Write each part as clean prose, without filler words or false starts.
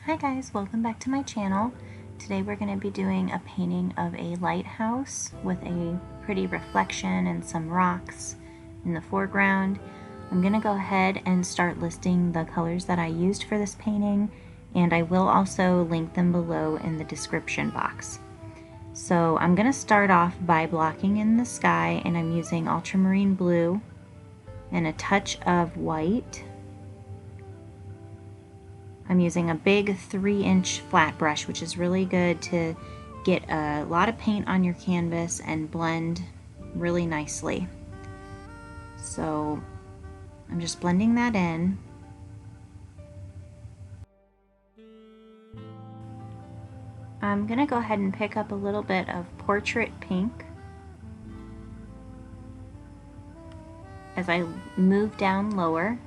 Hi guys, welcome back to my channel. Today we're going to be doing a painting of a lighthouse with a pretty reflection and some rocks in the foreground. I'm going to go ahead and start listing the colors that I used for this painting, and I will also link them below in the description box. So I'm going to start off by blocking in the sky, and I'm using ultramarine blue and a touch of white. I'm using a big 3-inch flat brush, which is really good to get a lot of paint on your canvas and blend really nicely. So I'm just blending that in. I'm going to go ahead and pick up a little bit of portrait pink as I move down lower.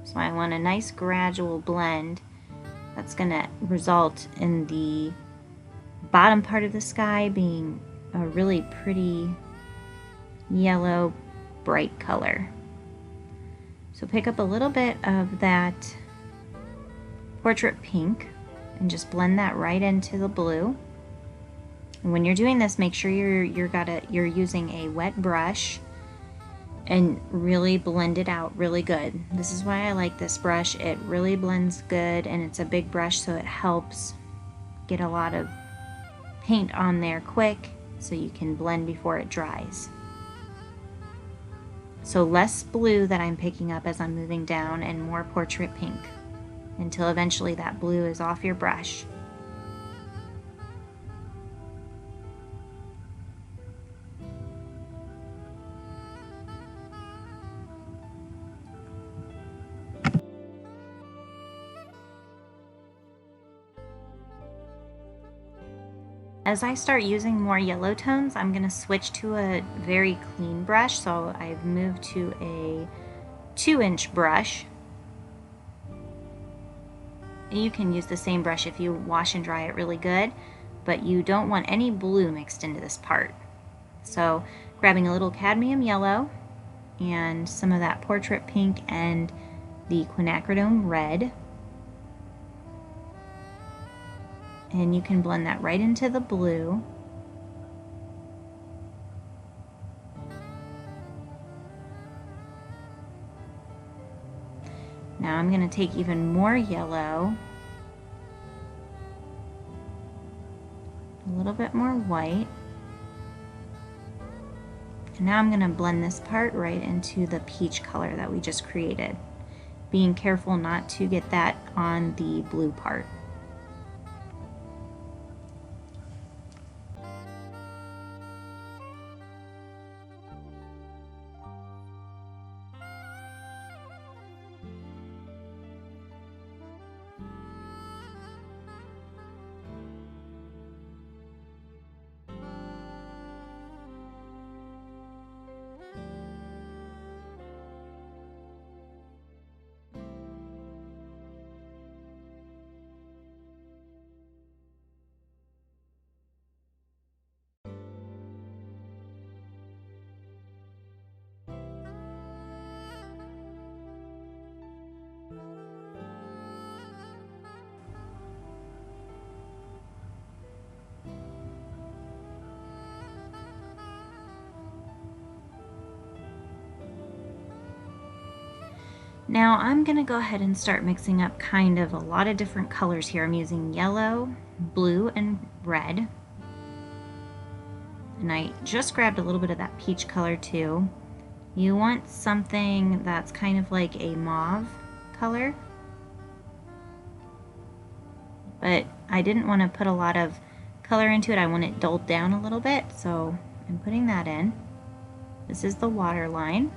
So I want a nice gradual blend that's going to result in the bottom part of the sky being a really pretty yellow bright color. So pick up a little bit of that portrait pink and just blend that right into the blue. And when you're doing this, make sure you're using a wet brush and really blend it out really good. This is why I like this brush. It really blends good, and it's a big brush, so it helps get a lot of paint on there quick so you can blend before it dries. So less blue that I'm picking up as I'm moving down and more portrait pink until eventually that blue is off your brush. As I start using more yellow tones, I'm going to switch to a very clean brush. So I've moved to a 2-inch brush. You can use the same brush if you wash and dry it really good, but you don't want any blue mixed into this part. So grabbing a little cadmium yellow and some of that portrait pink and the quinacridone red, and you can blend that right into the blue. Now I'm going to take even more yellow, a little bit more white, and now I'm going to blend this part right into the peach color that we just created, being careful not to get that on the blue part. Now I'm going to go ahead and start mixing up kind of a lot of different colors here. I'm using yellow, blue, and red. And I just grabbed a little bit of that peach color too. You want something that's kind of like a mauve color. But I didn't want to put a lot of color into it. I want it dulled down a little bit, so I'm putting that in. This is the water line.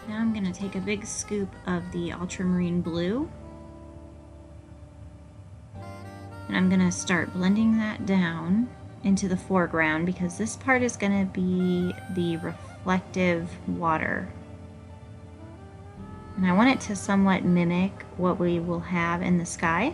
Now I'm going to take a big scoop of the ultramarine blue And I'm going to start blending that down into the foreground because this part is going to be the reflective water. And I want it to somewhat mimic what we will have in the sky.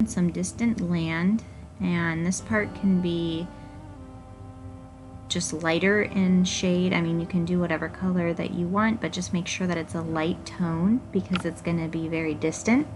Some distant land, and this part can be just lighter in shade. I mean, you can do whatever color that you want, but just make sure that it's a light tone because it's going to be very distant.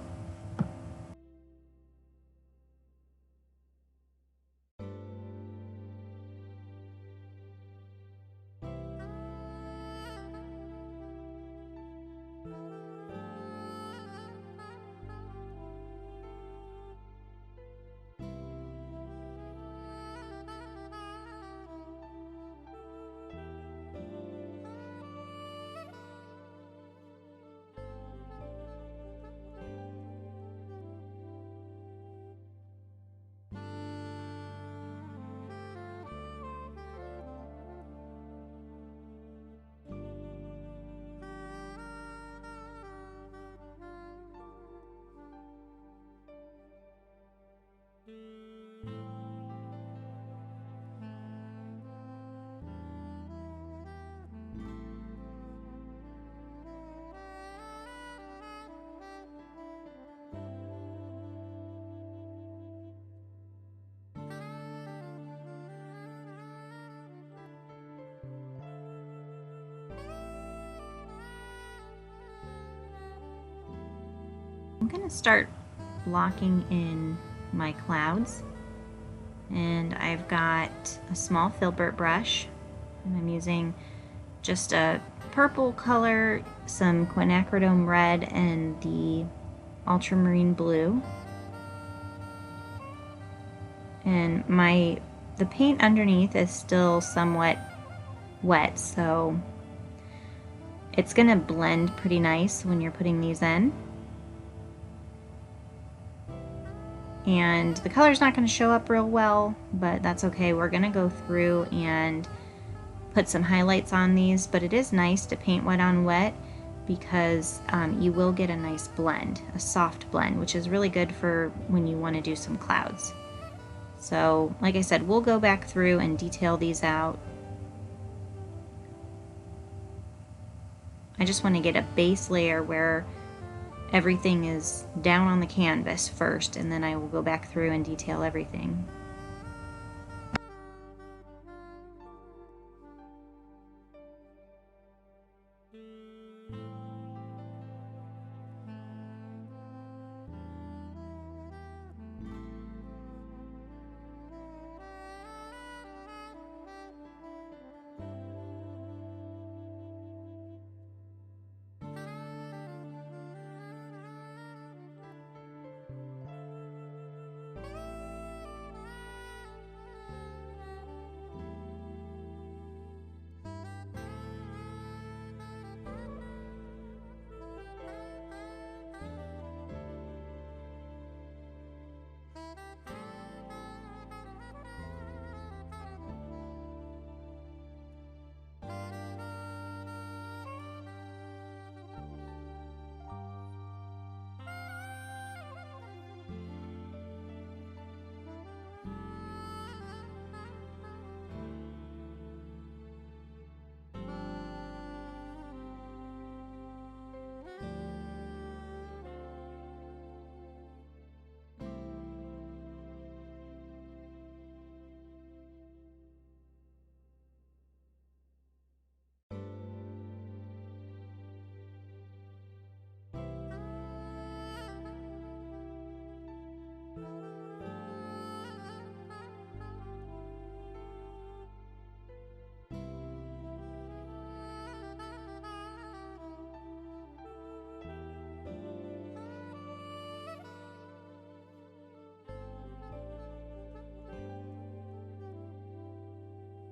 I'm going to start blocking in my clouds, and I've got a small Filbert brush, and I'm using just a purple color, some Quinacridone red, and the Ultramarine blue. And the paint underneath is still somewhat wet, so it's going to blend pretty nice when you're putting these in. And the color's not going to show up real well, but that's okay. We're going to go through and put some highlights on these, but it is nice to paint wet on wet because you will get a nice blend, a soft blend, which is really good for when you want to do some clouds. So, like I said, we'll go back through and detail these out. I just want to get a base layer where everything is down on the canvas first, and then I will go back through and detail everything.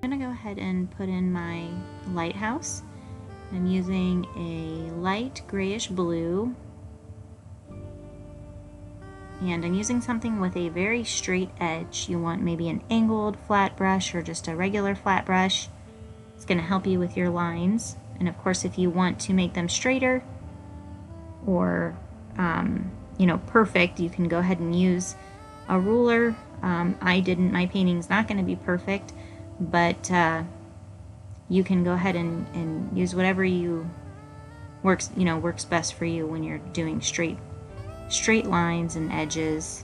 gonna go ahead and put in my lighthouse. I'm using a light grayish blue, and I'm using something with a very straight edge. You want maybe an angled flat brush or just a regular flat brush. It's going to help you with your lines. And of course, if you want to make them straighter or perfect, you can go ahead and use a ruler. I didn't. My painting's not going to be perfect, but you can go ahead and use whatever works best for you when you're doing straight lines and edges.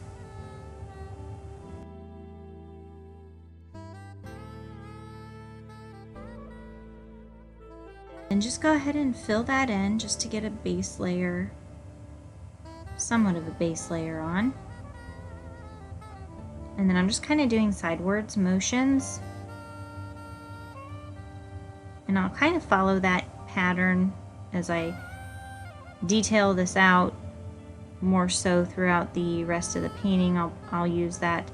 And just go ahead and fill that in just to get a base layer, somewhat of a base layer on. And then I'm just kind of doing sidewards motions. And I'll kind of follow that pattern as I detail this out more so throughout the rest of the painting. I'll use that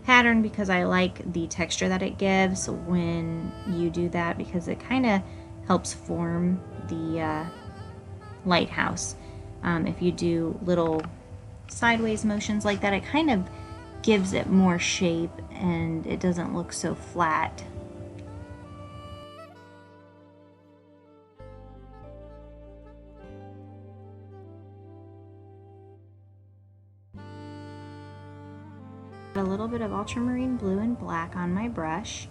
pattern because I like the texture that it gives when you do that, because it kind of helps form the lighthouse. If you do little sideways motions like that, it kind of gives it more shape and it doesn't look so flat. A little bit of ultramarine blue and black on my brush,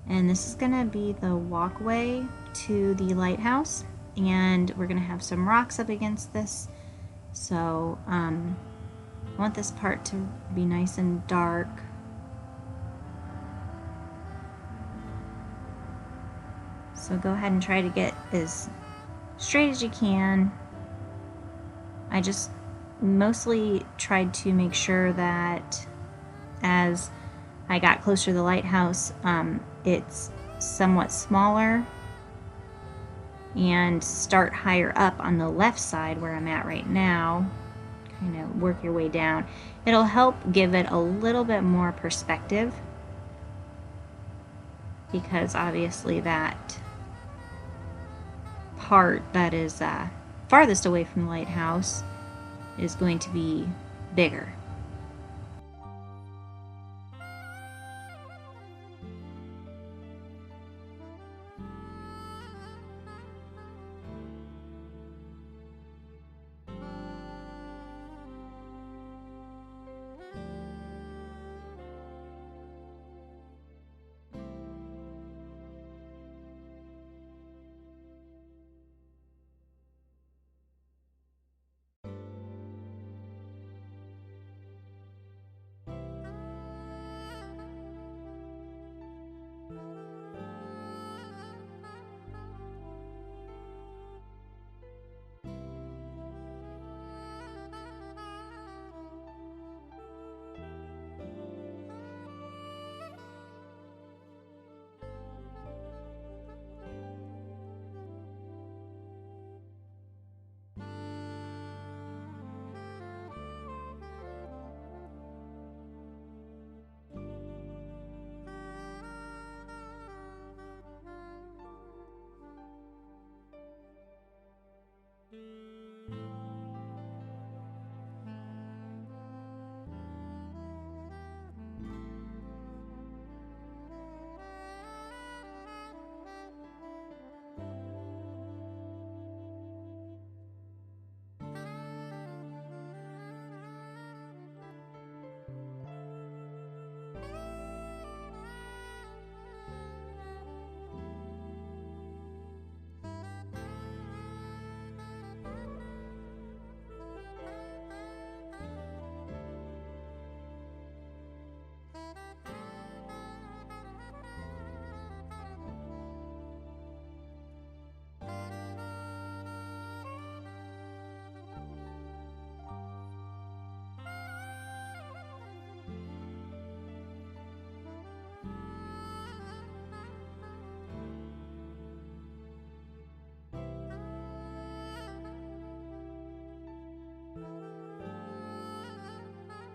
and this is going to be the walkway to the lighthouse, and we're going to have some rocks up against this, so I want this part to be nice and dark. So go ahead and try to get as straight as you can. I just mostly tried to make sure that as I got closer to the lighthouse, it's somewhat smaller, and start higher up on the left side where I'm at right now. Kind of work your way down. It'll help give it a little bit more perspective, because obviously that part that is farthest away from the lighthouse is going to be bigger.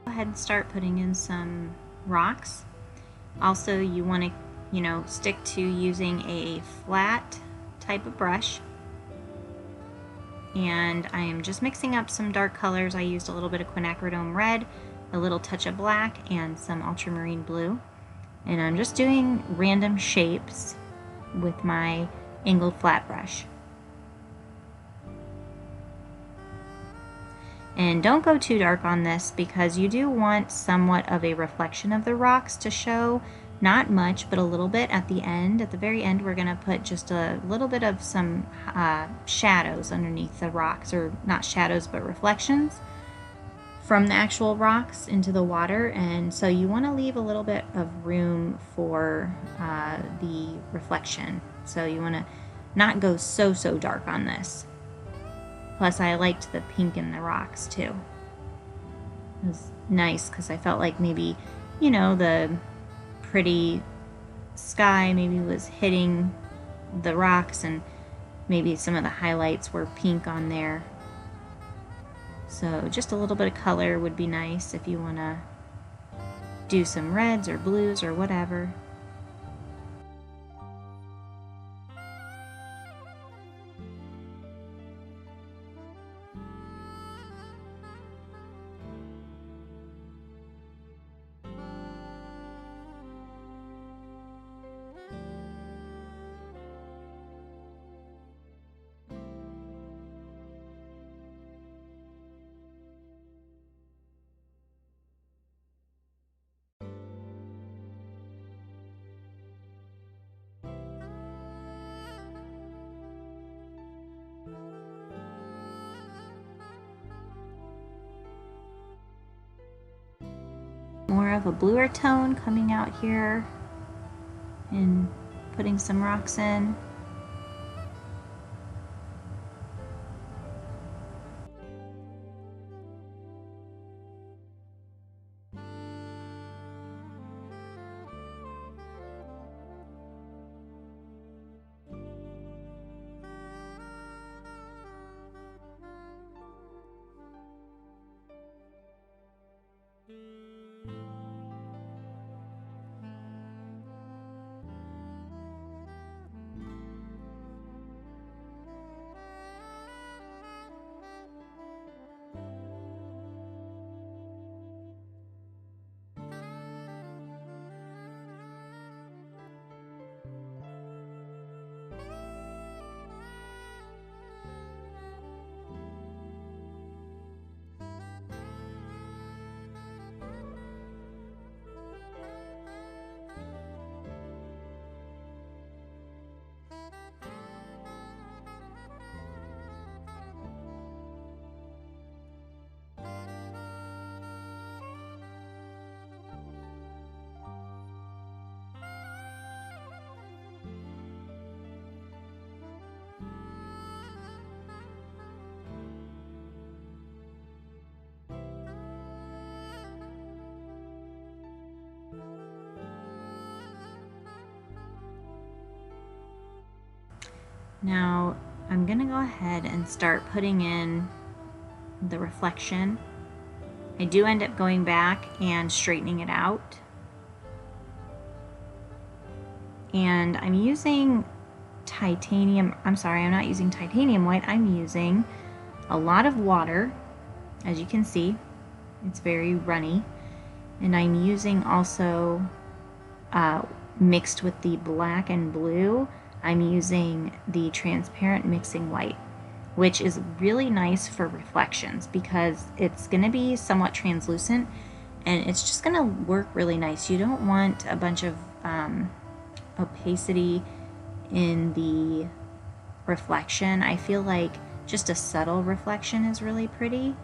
Go ahead and start putting in some rocks. Also, you want to you know, stick to using a flat type of brush. And I am just mixing up some dark colors. I used a little bit of Quinacridone red, a little touch of black, and some ultramarine blue. And I'm just doing random shapes with my angled flat brush. And don't go too dark on this because you do want somewhat of a reflection of the rocks to show. Not much, but a little bit at the end. At the very end, we're going to put just a little bit of some shadows underneath the rocks, or not shadows, but reflections from the actual rocks into the water. And so you want to leave a little bit of room for the reflection. So you want to not go so dark on this. Plus, I liked the pink in the rocks too. It was nice because I felt like maybe, you know, the pretty sky maybe was hitting the rocks, and maybe some of the highlights were pink on there. So just a little bit of color would be nice if you want to do some reds or blues or whatever. More of a bluer tone coming out here and putting some rocks in. Now I'm gonna go ahead and start putting in the reflection. I do end up going back and straightening it out. And I'm using titanium, I'm sorry, I'm not using titanium white, I'm using a lot of water. As you can see, it's very runny. And I'm using also, mixed with the black and blue, I'm using the transparent mixing white, which is really nice for reflections because it's going to be somewhat translucent and it's just going to work really nice. You don't want a bunch of opacity in the reflection. I feel like just a subtle reflection is really pretty.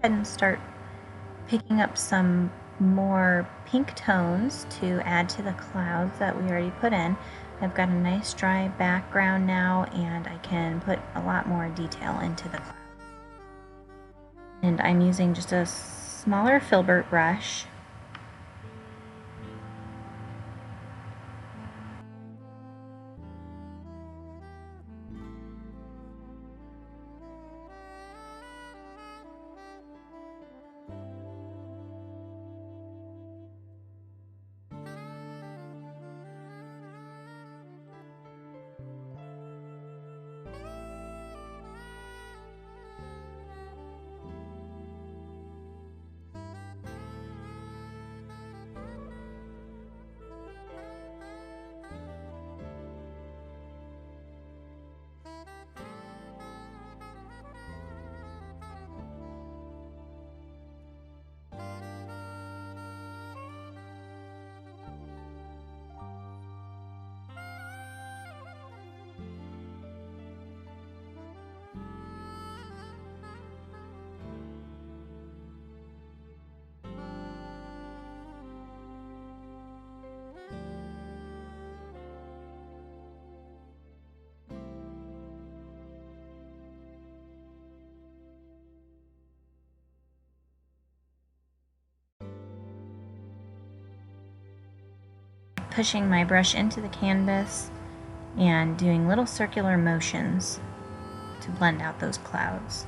ahead and start picking up some more pink tones to add to the clouds that we already put in. I've got a nice dry background now, and I can put a lot more detail into the clouds. And I'm using just a smaller Filbert brush. Pushing my brush into the canvas and doing little circular motions to blend out those clouds.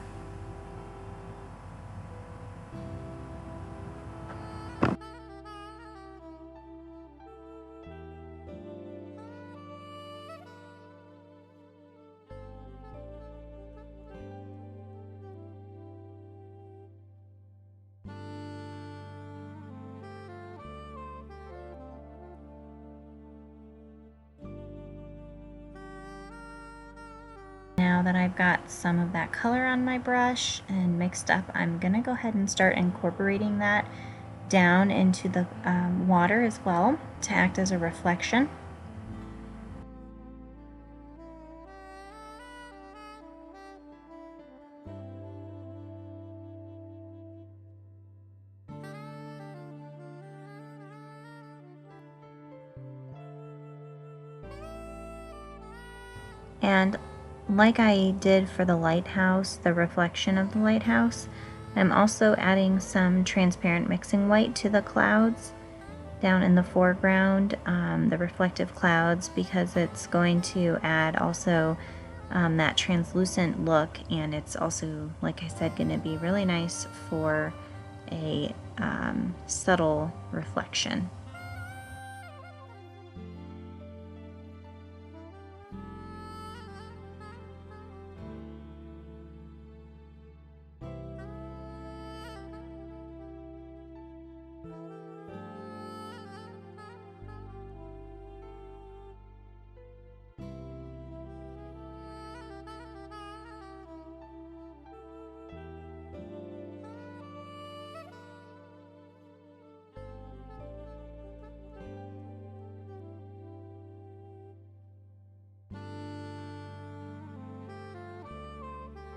Now that I've got some of that color on my brush and mixed up, I'm gonna go ahead and start incorporating that down into the water as well to act as a reflection. And like I did for the lighthouse, the reflection of the lighthouse, I'm also adding some transparent mixing white to the clouds down in the foreground, the reflective clouds, because it's going to add also that translucent look, and it's also, like I said, going to be really nice for a subtle reflection.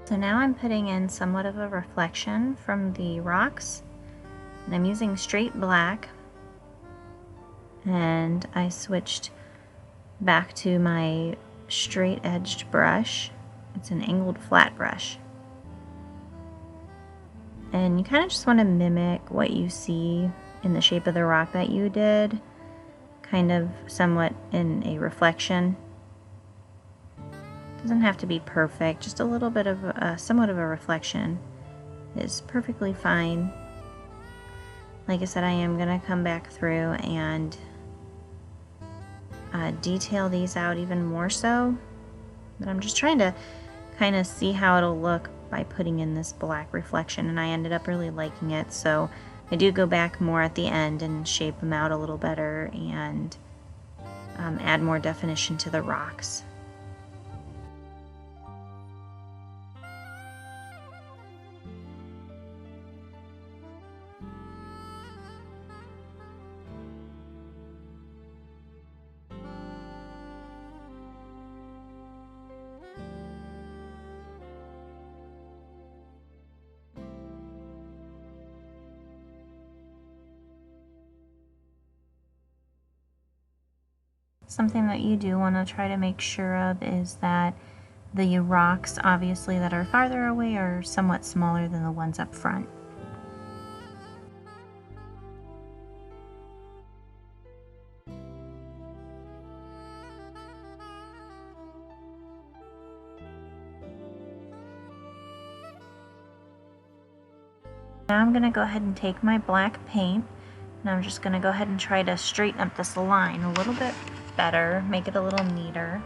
So now I'm putting in somewhat of a reflection from the rocks, and I'm using straight black, and I switched back to my straight edged brush. It's an angled flat brush. And you kind of just want to mimic what you see in the shape of the rock that you did, kind of somewhat in a reflection. Doesn't have to be perfect, just a little bit of somewhat of a reflection is perfectly fine. Like I said, I am going to come back through and detail these out even more so, but I'm just trying to kind of see how it'll look by putting in this black reflection, and I ended up really liking it, so I do go back more at the end and shape them out a little better and add more definition to the rocks. Something that you do want to try to make sure of is that the rocks, obviously, that are farther away are somewhat smaller than the ones up front. Now I'm going to go ahead and take my black paint, and I'm just going to go ahead and try to straighten up this line a little bit better, make it a little neater.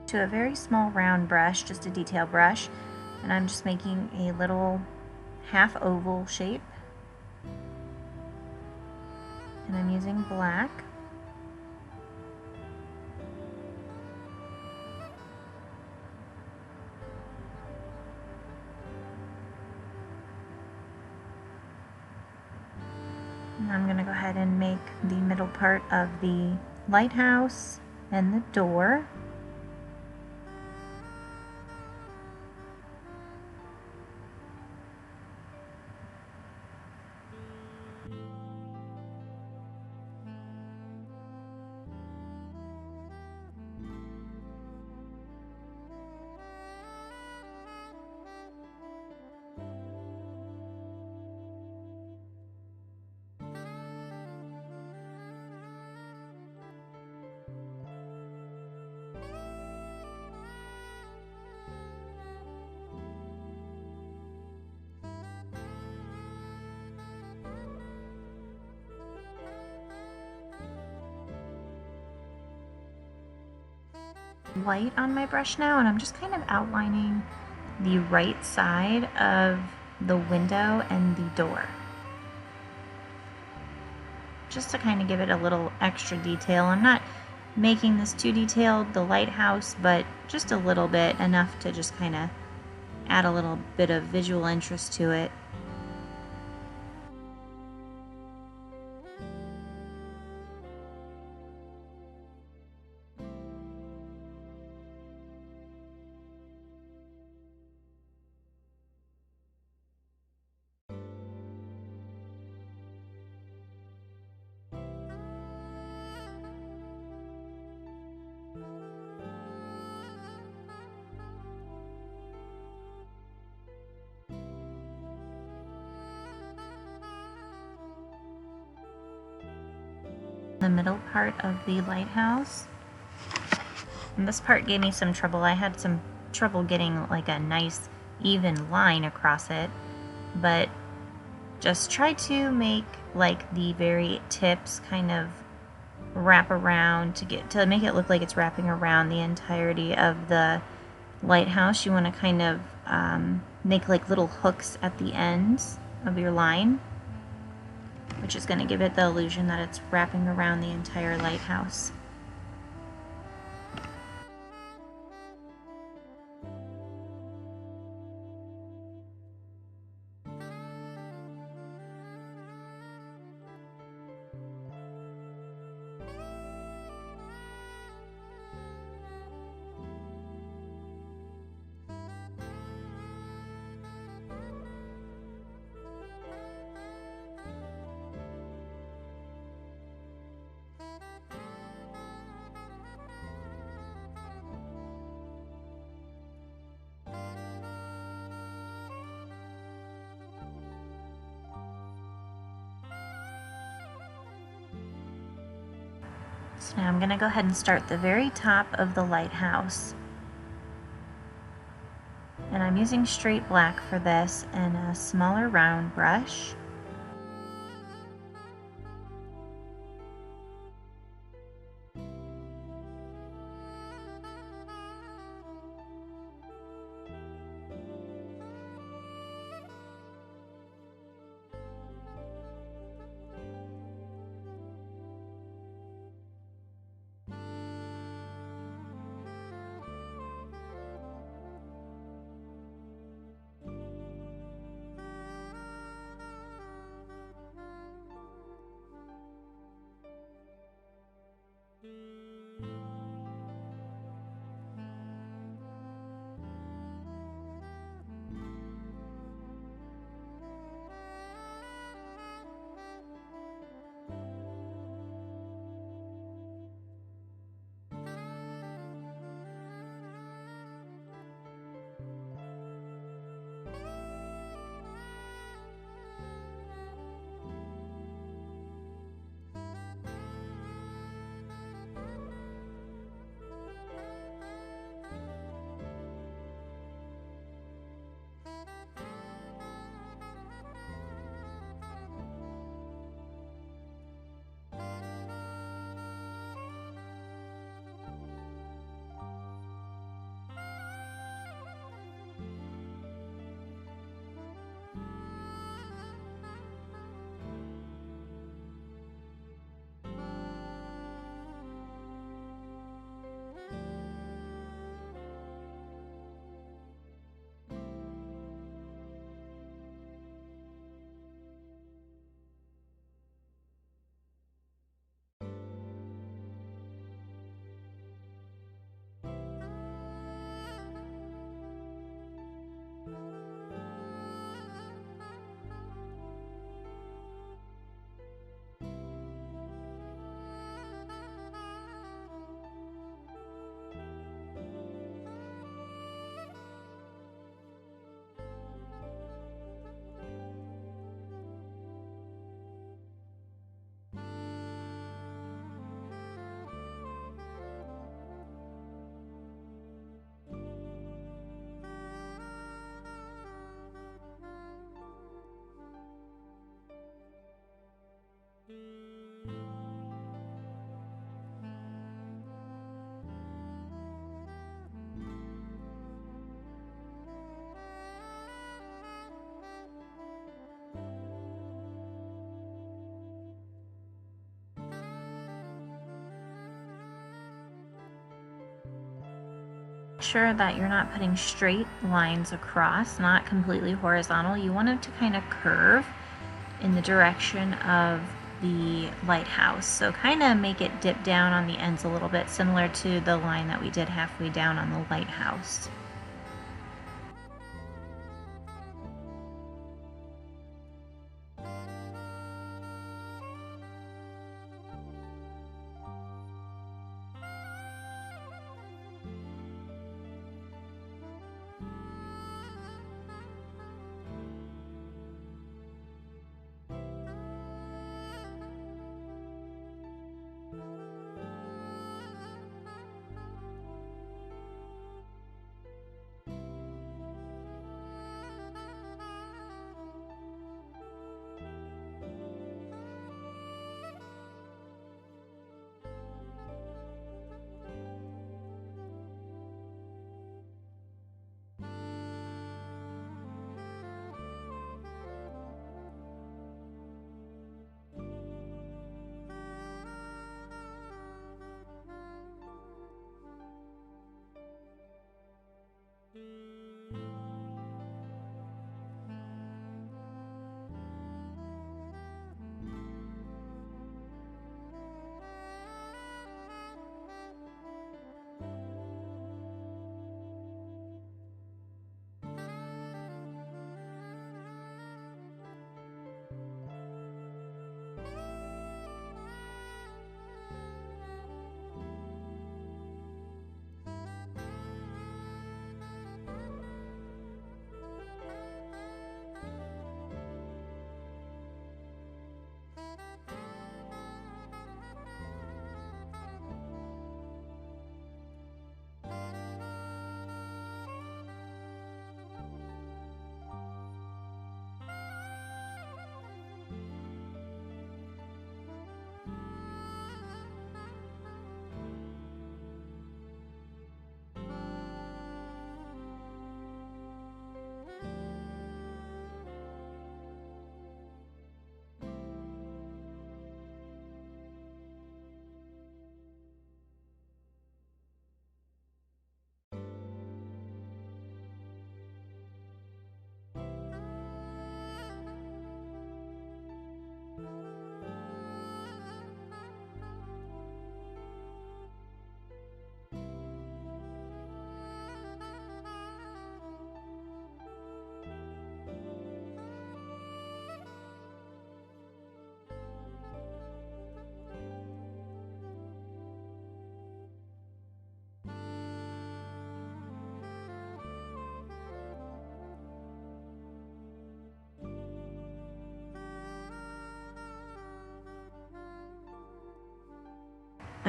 To a very small round brush, just a detail brush, and I'm just making a little half oval shape, and I'm using black. And I'm going to go ahead and make the middle part of the lighthouse and the door. White on my brush now, and I'm just kind of outlining the right side of the window and the door, just to kind of give it a little extra detail. I'm not making this too detailed, the lighthouse, but just a little bit, enough to just kind of add a little bit of visual interest to it. The middle part of the lighthouse, and this part gave me some trouble. I had some trouble getting like a nice even line across it, but just try to make like the very tips kind of wrap around to make it look like it's wrapping around the entirety of the lighthouse. You want to kind of make like little hooks at the ends of your line, which is going to give it the illusion that it's wrapping around the entire lighthouse. So now I'm going to go ahead and start the very top of the lighthouse. And I'm using straight black for this and a smaller round brush. Sure that you're not putting straight lines across, not completely horizontal. You want it to kind of curve in the direction of the lighthouse. So kind of make it dip down on the ends a little bit, similar to the line that we did halfway down on the lighthouse.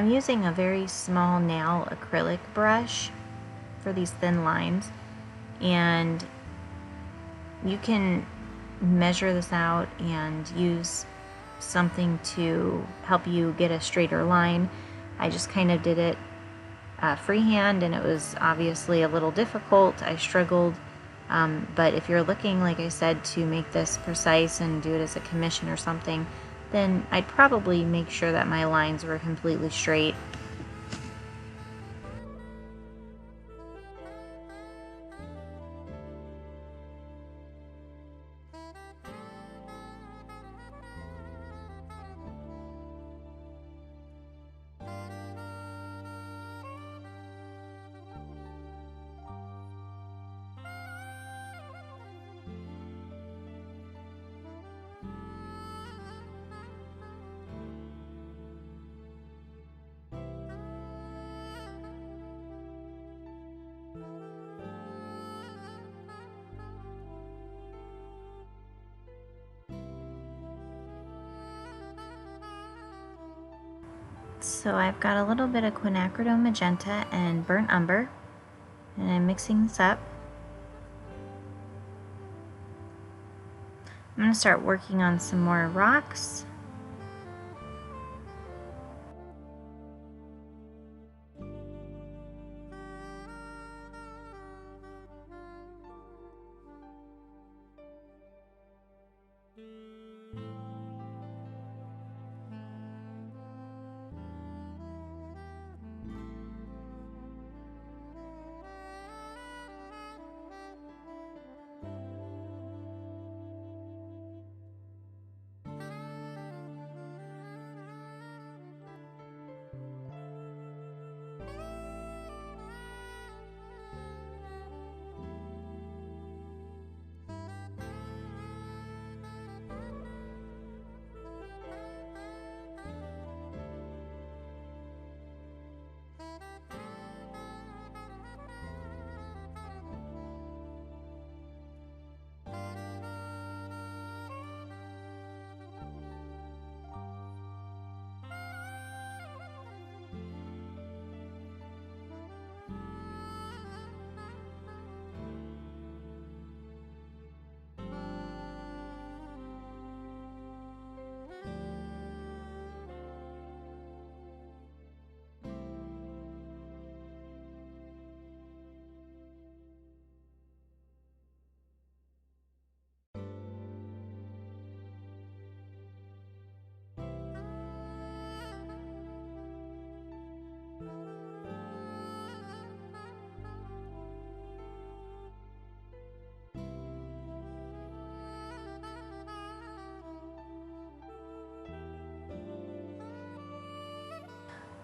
I'm using a very small nail acrylic brush for these thin lines, and you can measure this out and use something to help you get a straighter line. I just kind of did it freehand, and it was obviously a little difficult. I struggled, but if you're looking, like I said, to make this precise and do it as a commission or something, then I'd probably make sure that my lines were completely straight. So I've got a little bit of Quinacridone magenta and burnt umber, and I'm mixing this up. I'm going to start working on some more rocks.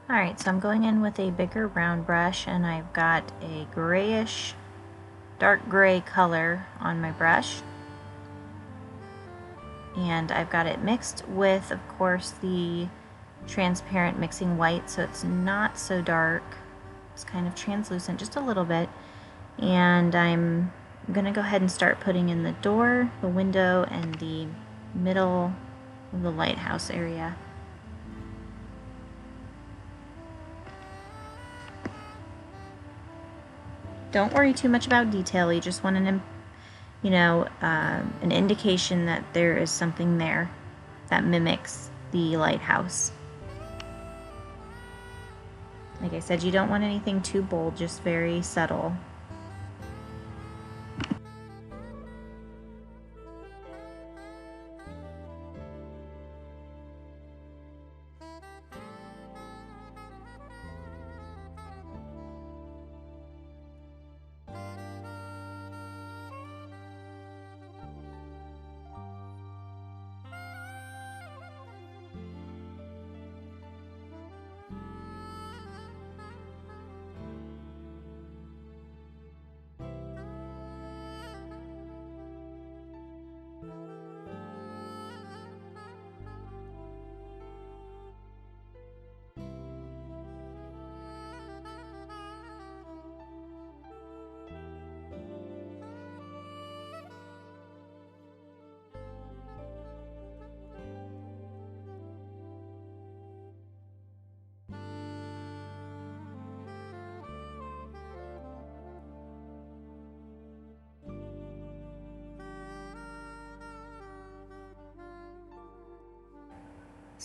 Alright, so I'm going in with a bigger round brush, and I've got a grayish, dark gray color on my brush. And I've got it mixed with, of course, the transparent mixing white, so it's not so dark. It's kind of translucent, just a little bit. And I'm going to go ahead and start putting in the door, the window, and the middle of the lighthouse area. Don't worry too much about detail. You just want an indication that there is something there that mimics the lighthouse. Like I said, you don't want anything too bold, just very subtle.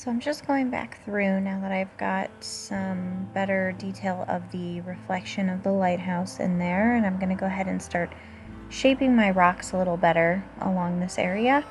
So I'm just going back through now that I've got some better detail of the reflection of the lighthouse in there, and I'm going to go ahead and start shaping my rocks a little better along this area.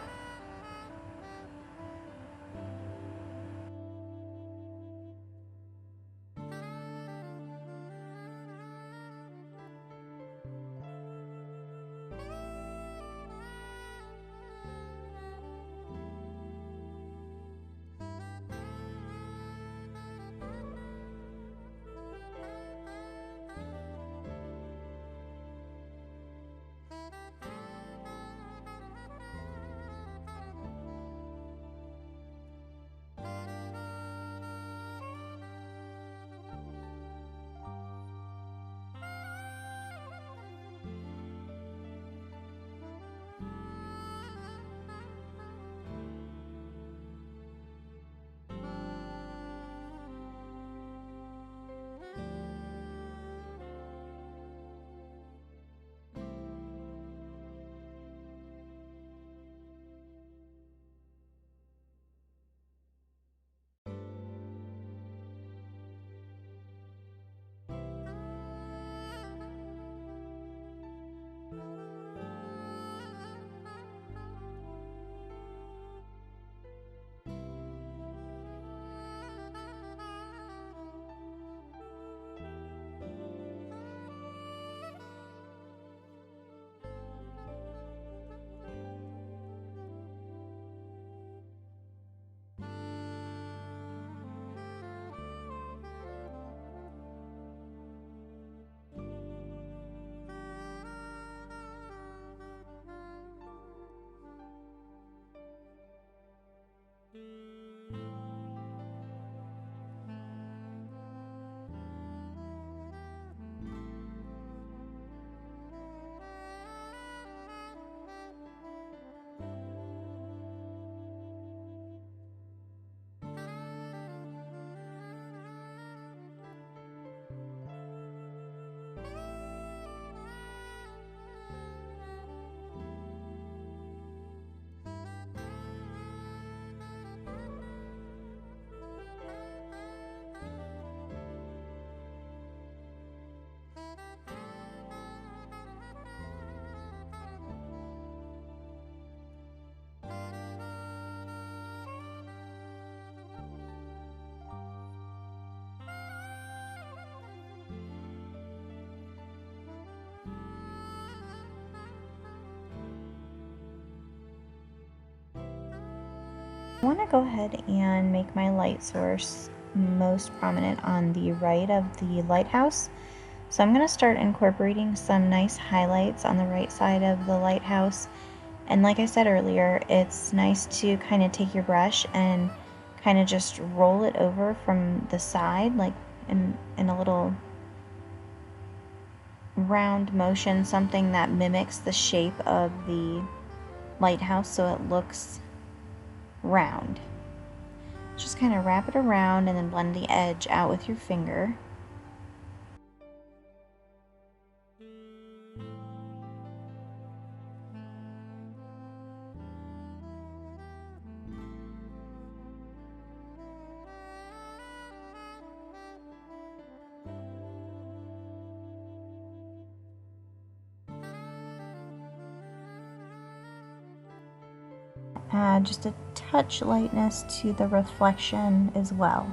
I want to go ahead and make my light source most prominent on the right of the lighthouse. So I'm going to start incorporating some nice highlights on the right side of the lighthouse. And like I said earlier, it's nice to kind of take your brush and kind of just roll it over from the side, like in a little round motion, something that mimics the shape of the lighthouse so it looks round. Just kind of wrap it around and then blend the edge out with your finger. Add just a touch lightness to the reflection as well.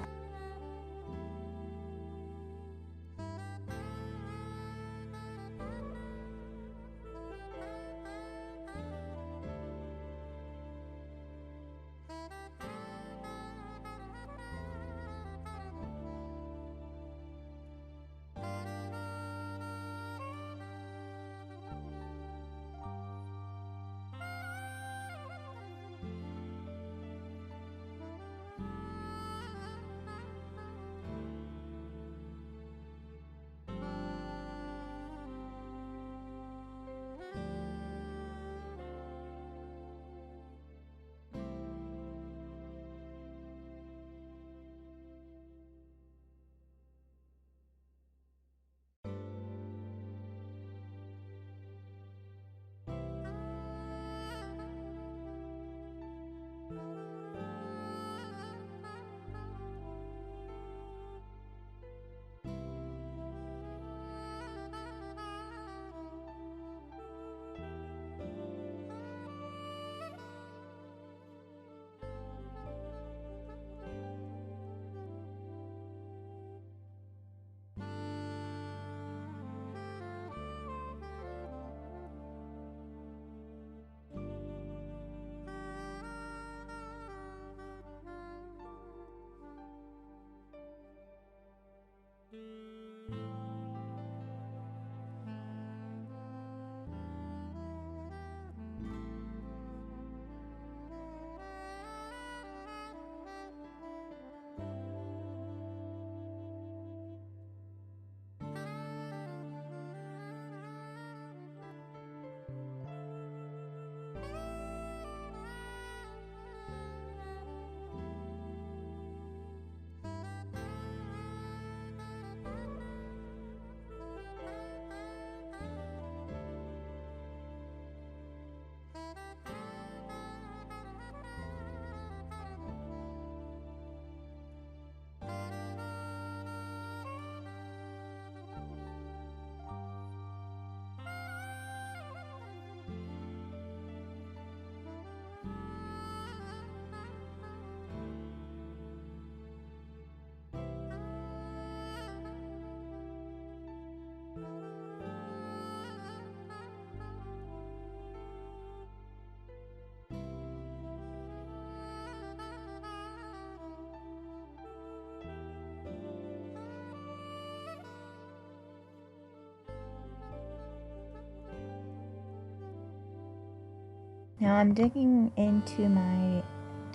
Now I'm digging into my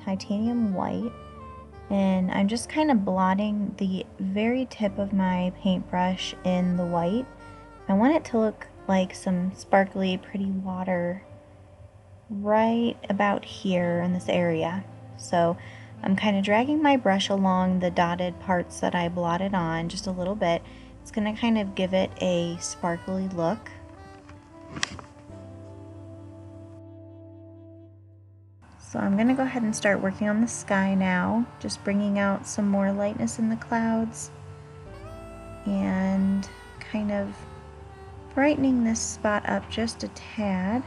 titanium white, and I'm just kind of blotting the very tip of my paintbrush in the white. I want it to look like some sparkly, pretty water right about here in this area. So I'm kind of dragging my brush along the dotted parts that I blotted on just a little bit. It's going to kind of give it a sparkly look. So I'm going to go ahead and start working on the sky now, just bringing out some more lightness in the clouds and kind of brightening this spot up just a tad.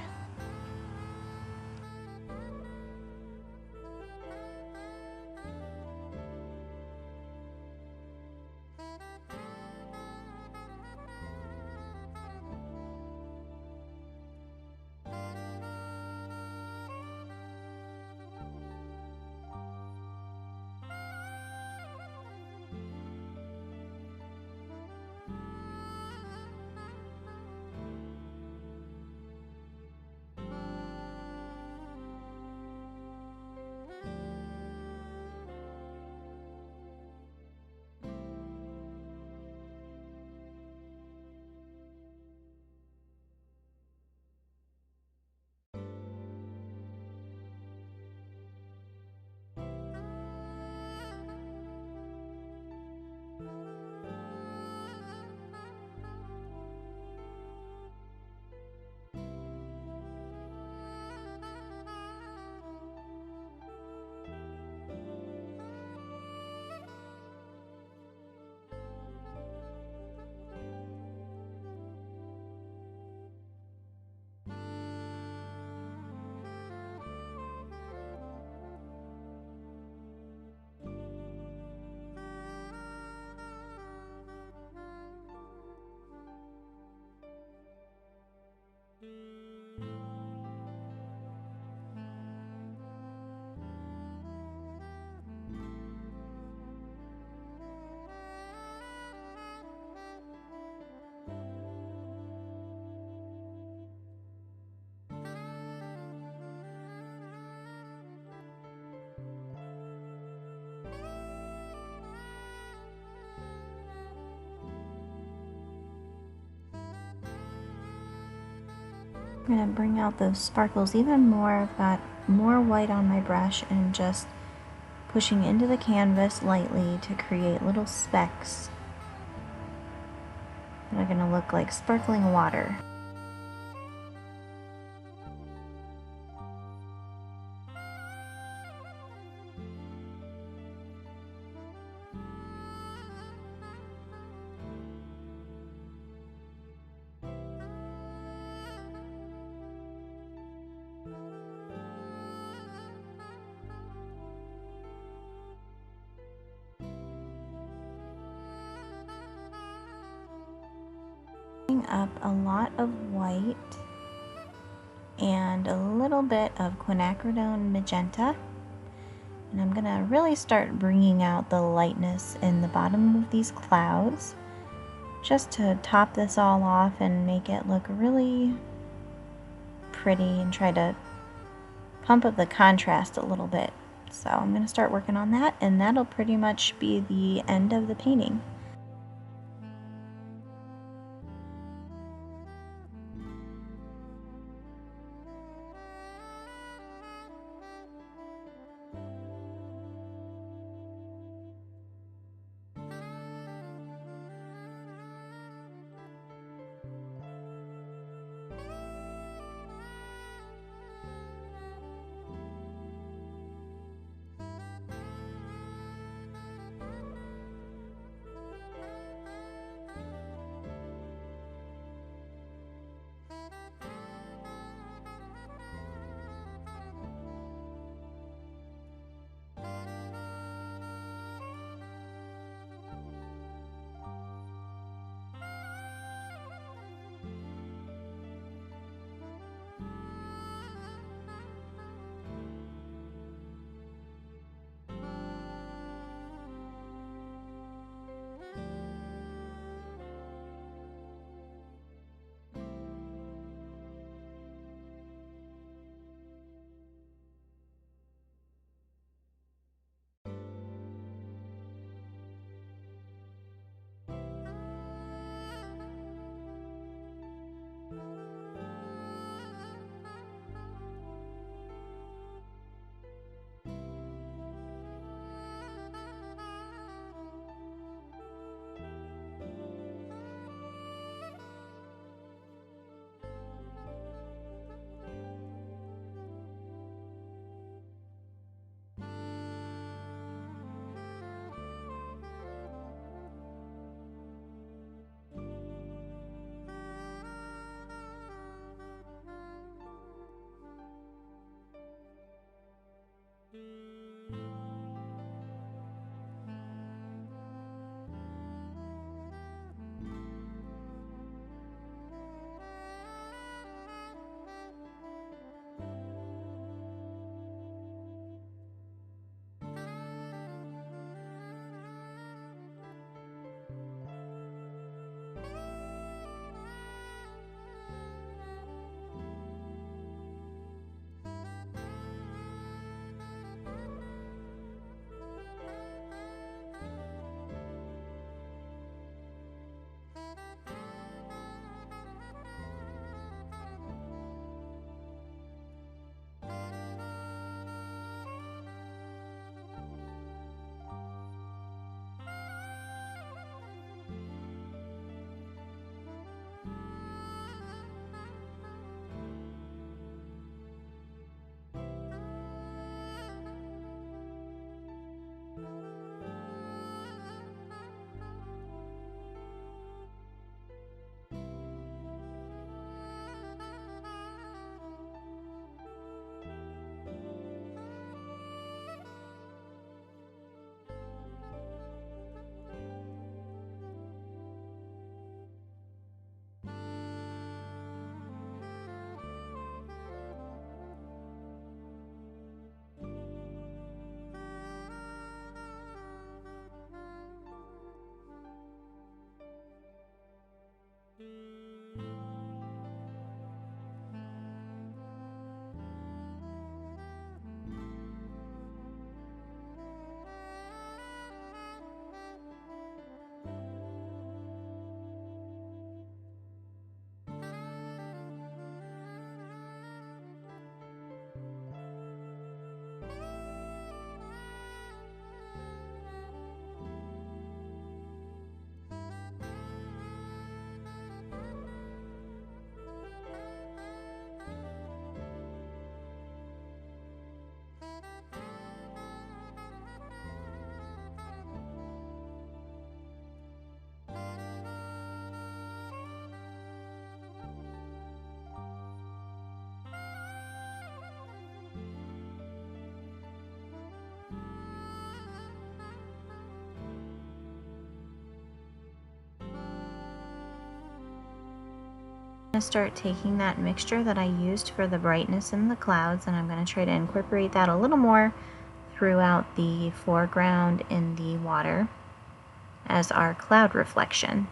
I'm going to bring out those sparkles even more. I've got more white on my brush and just pushing into the canvas lightly to create little specks that are going to look like sparkling water. Up a lot of white and a little bit of quinacridone magenta, and I'm gonna really start bringing out the lightness in the bottom of these clouds just to top this all off and make it look really pretty and try to pump up the contrast a little bit. So I'm gonna start working on that, and that'll pretty much be the end of the painting. going to start taking that mixture that I used for the brightness in the clouds, and I'm going to try to incorporate that a little more throughout the foreground in the water as our cloud reflection.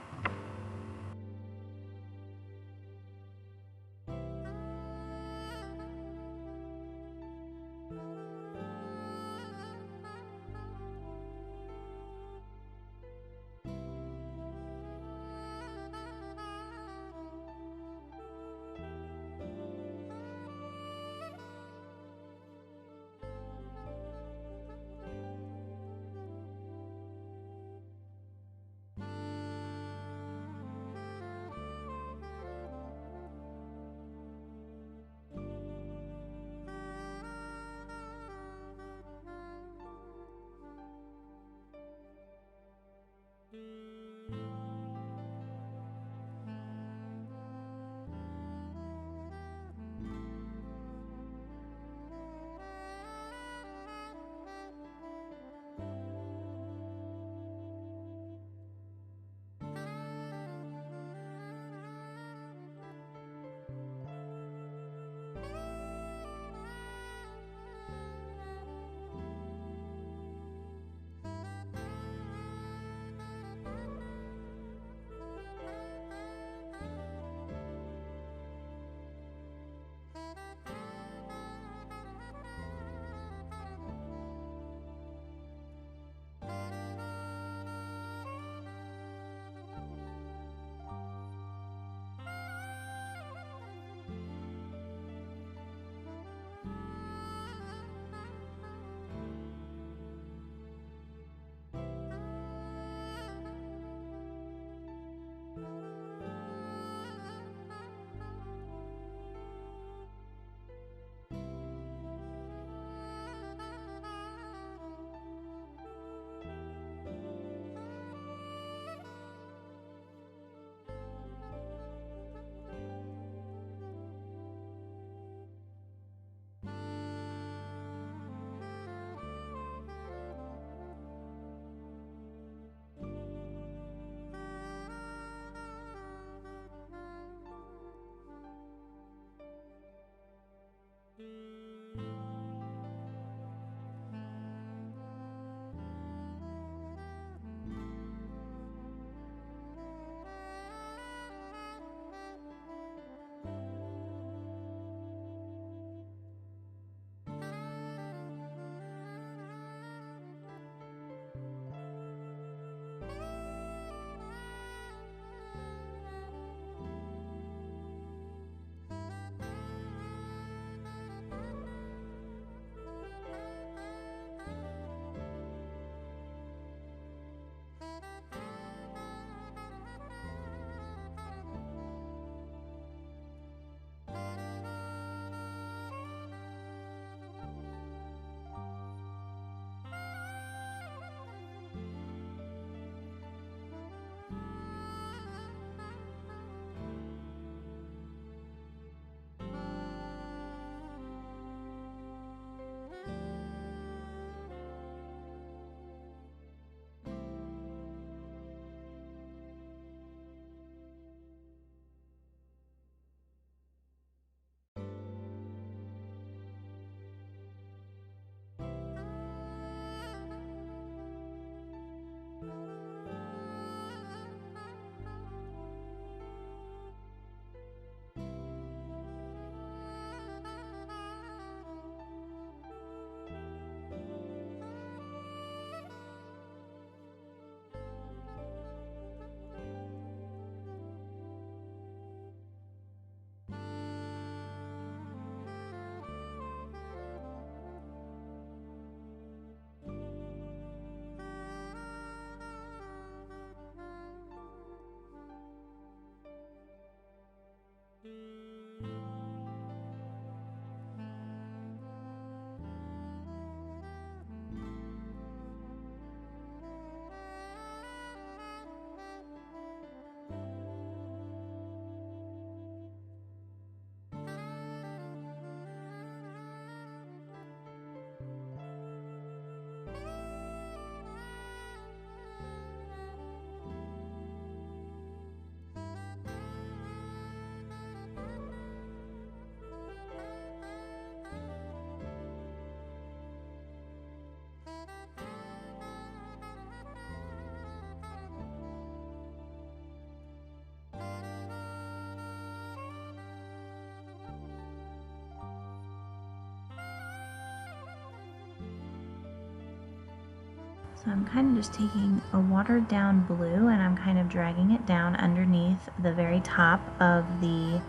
So I'm kind of just taking a watered down blue and I'm kind of dragging it down underneath the very top of the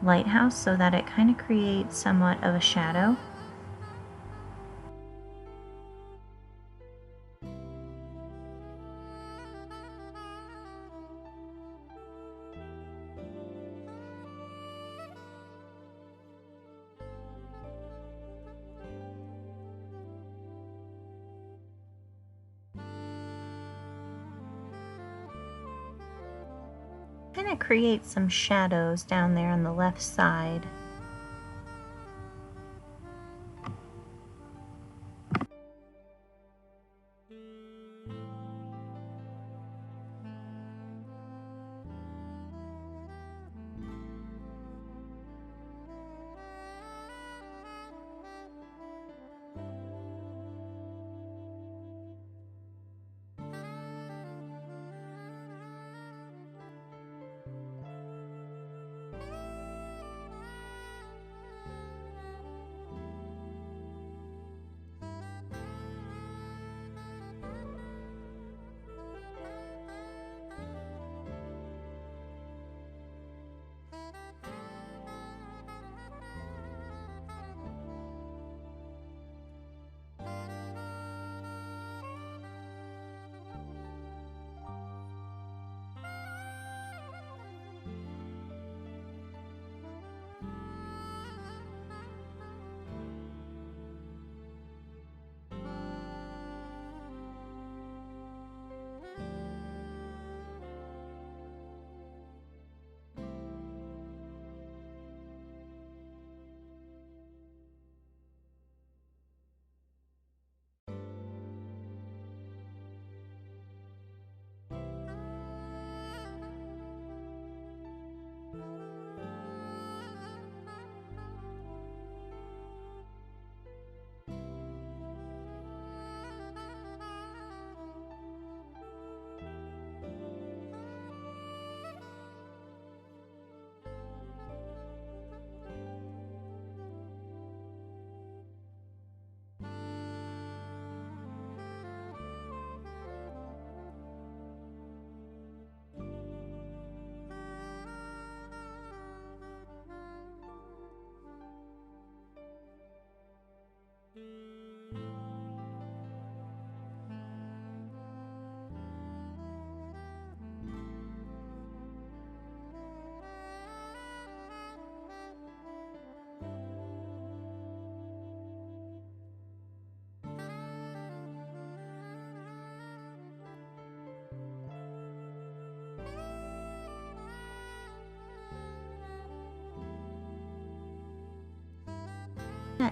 lighthouse so that it kind of creates somewhat of a shadow. Kind of create some shadows down there on the left side.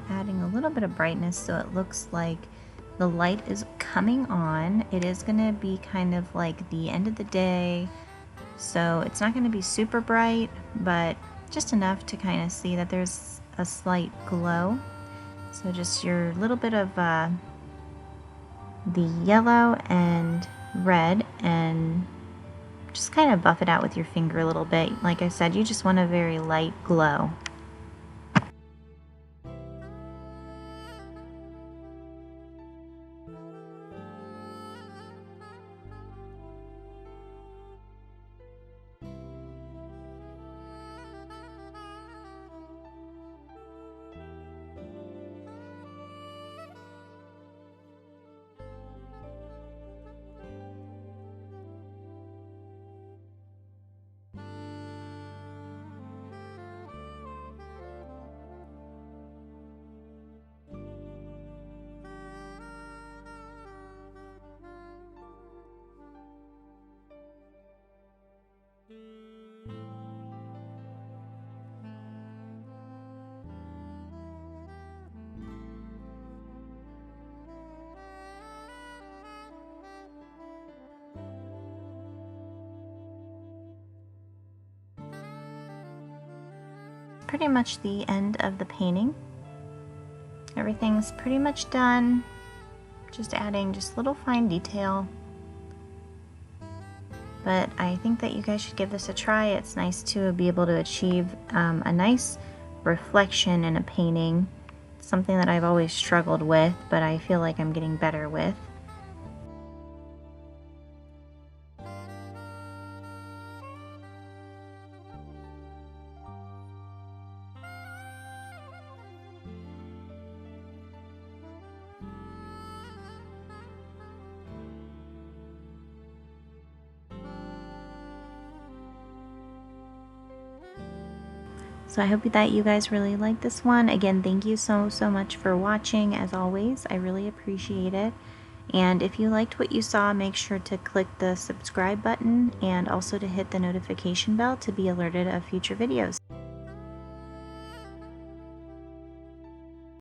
Adding a little bit of brightness so it looks like the light is coming on. It is going to be kind of like the end of the day, so it's not going to be super bright, but just enough to kind of see that there's a slight glow. So just your little bit of the yellow and red, and just kind of buff it out with your finger a little bit. Like I said, you just want a very light glow. Pretty much the end of the painting. Everything's pretty much done. Just adding just little fine detail. But I think that you guys should give this a try. It's nice to be able to achieve a nice reflection in a painting. It's something that I've always struggled with, but I feel like I'm getting better with. So I hope that you guys really like this one. Again, thank you so much for watching. As always, I really appreciate it. And if you liked what you saw, make sure to click the subscribe button and also to hit the notification bell to be alerted of future videos.